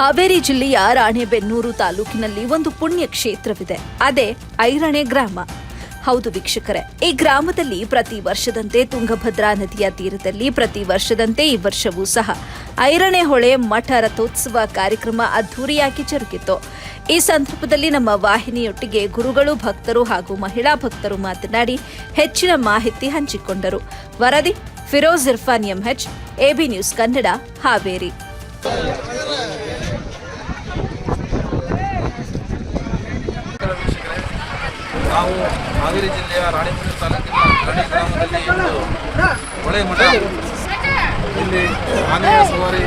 ಹಾವೇರಿ ಜಿಲ್ಲೆಯ ರಾಣೆಬೆನ್ನೂರು ತಾಲೂಕಿನಲ್ಲಿ ಒಂದು ಪುಣ್ಯ ಕ್ಷೇತ್ರವಿದೆ. ಅದೇ ಐರಣೆ ಗ್ರಾಮ. ಹೌದು ವೀಕ್ಷಕರೇ, ಈ ಗ್ರಾಮದಲ್ಲಿ ಪ್ರತಿ ವರ್ಷದಂತೆ ತುಂಗಭದ್ರಾ ನದಿಯ ತೀರದಲ್ಲಿ ಪ್ರತಿ ವರ್ಷದಂತೆ ಈ ವರ್ಷವೂ ಸಹ ಐರಣೆ ಹೊಳೆ ಮಠ ರಥೋತ್ಸವ ಕಾರ್ಯಕ್ರಮ ಅದ್ದೂರಿಯಾಗಿ ಜರುಗಿತು. ಈ ಸಂದರ್ಭದಲ್ಲಿ ನಮ್ಮ ವಾಹಿನಿಯೊಟ್ಟಿಗೆ ಗುರುಗಳು, ಭಕ್ತರು ಹಾಗೂ ಮಹಿಳಾ ಭಕ್ತರು ಮಾತನಾಡಿ ಹೆಚ್ಚಿನ ಮಾಹಿತಿ ಹಂಚಿಕೊಂಡರು. ವರದಿ Firoz Irfan MH, AB news Kannada, Haveri. ನಾವು ಹಾವೇರಿ ಜಿಲ್ಲೆಯ ರಾಣೆಬೆನ್ನೂರು ತಾಲೂಕಿನ ಹರಡಿ ಗ್ರಾಮದಲ್ಲಿ ಹೊಳೆ ಮಠ, ಇಲ್ಲಿ ಆನೆಯ ಸವಾರಿ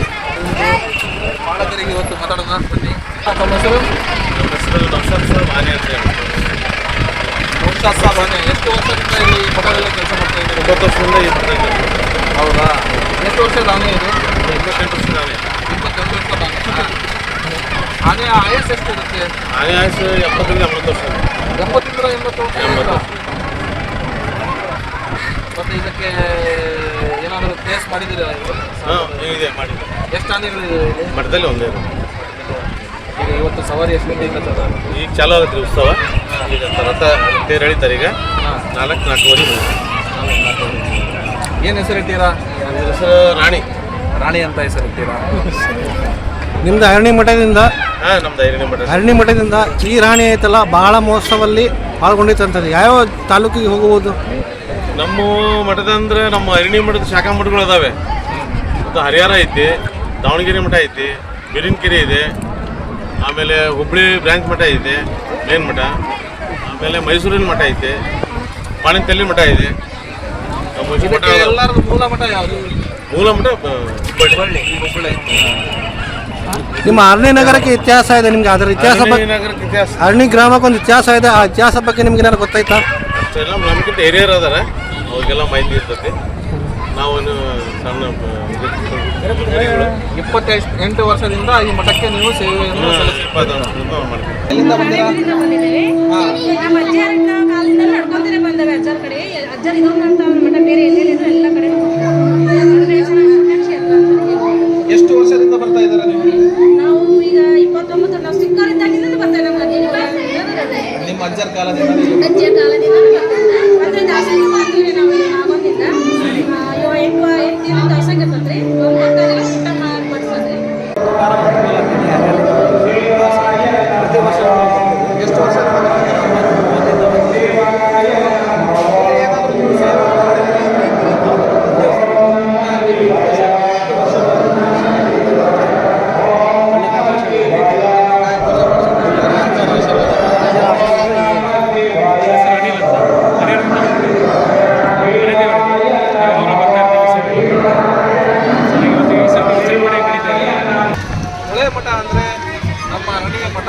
ಪಾಲಕರಿಗೆ ಇವತ್ತು ಮಾತಾಡೋಣ. ಬನ್ನಿ. ತಮ್ಮ ಹೆಸರು? ನೌಶಾದ್ ಸಾಬ್ ಆನೆ ಅಂತ ಹೇಳಿ. ನೌಶಾದ್ ಸಾಬ್ ಆನೆ. ಎಷ್ಟು ವರ್ಷದಿಂದ ಇಲ್ಲಿ ಮಠದಲ್ಲಿ ಕೆಲಸ ಮಾಡ್ತಾ ಇದ್ದೀರಿ? 9 ವರ್ಷದಿಂದ ಈ ಮಾಡ್ತಾ ಇದ್ದಾರೆ. ಹೌದಾ? ಎಷ್ಟು ವರ್ಷದ ಆನೆ ಇದು? 28 ವರ್ಷದ ಆನೆ. 28 ವರ್ಷದ ಆನೆ. ಆನೆಯ ಆಯಸ್ಸು ಎಷ್ಟು ಇರುತ್ತೆ? ಆನೆ ಆಯಸ್ಸು 70ರಿಂದ 80 ವರ್ಷ. 70ರಿಂದ 80 ವರ್ಷ. ಮತ್ತು ಇದಕ್ಕೆ ಏನಾದರೂ ಟೇಸ್ಟ್ ಮಾಡಿದ್ದೀರಾ? ಹಾಂ, ಇದೆ ಮಾಡಿದೆ. ಎಷ್ಟು ಆನೆಗಳಿದೆ ಮಠದಲ್ಲಿ ಒಂದೇ. ಈಗ ಇವತ್ತು ಸವಾರಿ ಎಷ್ಟು ಗಂಟೆಯಿಂದ ಈಗ ಚಾಲು ಆಗುತ್ತೆ ಉತ್ಸವ. ಈಗ ರಥ ತೇರು ಎಳಿತಾರೆ. ಈಗ 4-4:30 ಏನು ಹೆಸರಿಟ್ಟೀರಾ? ಹೆಸರು ರಾಣಿ. ರಾಣಿ ಅಂತ ಹೆಸರಿಟ್ಟೀರಾ? ನಿಮ್ದು ಅರಣ್ಯ ಮಠದಿಂದ? ಹಾಂ, ನಮ್ದು ಐರಣಿ ಮಠ. ಅರಣ್ಯ ಮಠದಿಂದ ಈ ರಾಣಿ ಐತಲ್ಲ, ಬಹಳ ಮಹೋತ್ಸವಲ್ಲಿ ಪಾಲ್ಗೊಂಡಿತ್ತಂತದ್ದು. ಯಾವ ತಾಲೂಕಿಗೆ ಹೋಗಬಹುದು? ನಮ್ಮ ಮಠದ ಅಂದ್ರೆ ನಮ್ಮ ಐರಣಿ ಮಠದ ಶಾಖಾ ಮಠಗಳು ಅದಾವೆ. ಮತ್ತು ಹರಿಹರ ಐತಿ, ದಾವಣಗೆರೆ ಮಠ ಐತಿ, ಬಿರಿನ್ಕೆರೆ ಇದೆ, ಆಮೇಲೆ ಹುಬ್ಬಳ್ಳಿ ಬ್ರಾಂಚ್ ಮಠ ಇದೆ, ಮೇನ್ ಮಠ, ಆಮೇಲೆ ಮೈಸೂರಿನ ಮಠ ಐತೆ, ಪಾಣಿತಲ್ಲಿ ಮಠ ಇದೆ. ನಮ್ಮ ಎಲ್ಲರದು ಮೂಲ ಮಠ ಯಾವುದು? ಮೂಲ ಮಠ ಹುಬ್ಬಳ್ಳಿ. ನಿಮ್ಮ ಅರಣ್ಯ ನಗರಕ್ಕೆ ಇತಿಹಾಸ ಇದೆ. ನಿಮ್ಗೆ ಅದರ ಇತಿಹಾಸ ಬಗ್ಗೆ, ನಗರಕ್ಕೆ ಇತಿಹಾಸ, ಅರಣ್ಯ ಗ್ರಾಮಕ್ಕೆ ಒಂದು ಇತಿಹಾಸ ಇದೆ. ಆ ಇತಿಹಾಸ ಬಗ್ಗೆ ನಿಮ್ಗೆ ಏನಾರು ಗೊತ್ತಾಯ್ತಾ? ಅಷ್ಟೆಲ್ಲ ನಮ್ಗಿಂತ ಹಿರಿಯರು ಅದಾರ, ಅವ್ರಿಗೆಲ್ಲ ಮಾಹಿತಿ ಇರ್ತೈತಿ. ನಾವು ಸಣ್ಣ 28 ವರ್ಷದಿಂದ ಈ ಮಠಕ್ಕೆ ನೀವು ಸೇವೆಯನ್ನು ಬಂದಿದ್ದೇವೆ. ನಮ್ಮ ಅಜ್ಜರ ಕಾಲದಿಂದ ನಡ್ಕೊಂತೇನೆ ಬಂದವೆ. ಅಜ್ಜರ ಕಡೆ ಅಜ್ಜರ್ ಇದೊಂದು ಅಂತ ಮಠ, ಬೇರೆ ಎಲ್ಲೇನು ಎಲ್ಲ ಕಡೆ. ಎಷ್ಟು ವರ್ಷದಿಂದ ಬರ್ತಾ ಇದ್ದಾರೆ ನೀವು? ನಾವು ಈಗ 29, ನಾವು ಸಿಕ್ಕಾರಿದ್ದಾಗಿಂದ ಬರ್ತೇವೆ. ನಿಮ್ಮ ಅಜ್ಜರ ಕಾಲದಿಂದ? ಅಜ್ಜರ ಕಾಲದಿಂದ ಅಂದ್ರೆ ದಾಸಂಗಿ ಮಾಡ್ತೀವಿ ನಾವು. ಈಗ ಆಗೋದಿಲ್ಲ 8 ದಿನ ದಾಸಂಗಿ ಇರ್ತದ್ರಿ. ಬರ್ತಾರೆ ಊಟ ಮಾಡಿ ಬಡಿಸೋದ್ರಿ. ಪ್ರತಿ ವರ್ಷ ಎಷ್ಟು ವರ್ಷ? ಹೊಳೆ ಮಠ ಅಂದರೆ ನಮ್ಮ ಅರಣ್ಯ ಮಠ.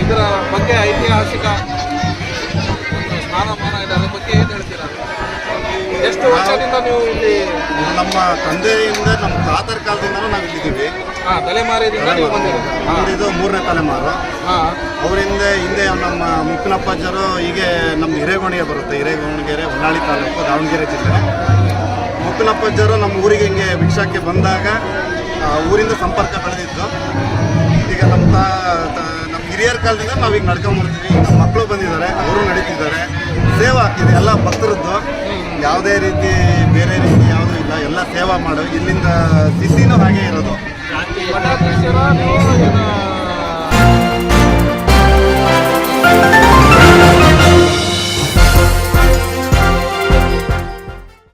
ಇದರ ಬಗ್ಗೆ ಐತಿಹಾಸಿಕ ಸ್ಥಾನಮಾನ ಇದೆ. ಅದ್ರ ಬಗ್ಗೆ ಏನು ಹೇಳ್ತೀರಾ? ಎಷ್ಟು ವರ್ಷದಿಂದ ನೀವು ಇಲ್ಲಿ? ನಮ್ಮ ತಂದೆಯಿಂದ, ನಮ್ಮ ತಾತರ ಕಾಲದಿಂದಲೂ ನಾವು ಇಲ್ಲಿದ್ದೀವಿ. ತಲೆಮಾರಿದಿಂದ ನೀವು ಬಂದಿರೋದು? ಇದು 3ನೇ ತಲೆಮಾರು. ಅವರಿಂದ ಹಿಂದೆ ನಮ್ಮ ಮುಕ್ಕನಪ್ಪಾಜರು ಹೀಗೆ ನಮ್ಮ ಹಿರೇಗೋಣಿಗೆ ಬರುತ್ತೆ. ಹಿರೇಗೋಣಿಗೆರೆ, ಹೊನ್ನಾಳಿ ತಾಲೂಕು, ದಾವಣಗೆರೆ ಜಿಲ್ಲೆ. ಮುಕ್ಕನಪ್ಪಾಜರು ನಮ್ಮ ಊರಿಗೆ ಹಿಂಗೆ ಭಿಕ್ಷಾಕ್ಕೆ ಬಂದಾಗ ಊರಿಂದ ಸಂಪರ್ಕ ಬೆಳೆದಿದ್ದು. ಈಗ ನಮ್ಮ ಹಿರಿಯರ ಕಾಲದಿಂದ ನಾವೀಗ ನಡ್ಕೊಂಬರ್ತೀವಿ. ನಮ್ಮ ಮಕ್ಕಳು ಬಂದಿದ್ದಾರೆ, ಅವರು ನಡೀತಿದ್ದಾರೆ. ಸೇವಾ ಆಗ್ತಿದೆ ಎಲ್ಲ ಭಕ್ತರದ್ದು. ಯಾವುದೇ ರೀತಿ ಬೇರೆ ರೀತಿ ಯಾವುದೂ ಇಲ್ಲ, ಎಲ್ಲ ಸೇವಾ ಮಾಡೋ. ಇಲ್ಲಿಂದ ಸ್ಥಿತಿನೂ ಹಾಗೆ ಇರೋದು. ಮಠಾಧೀಶರ ನೀವು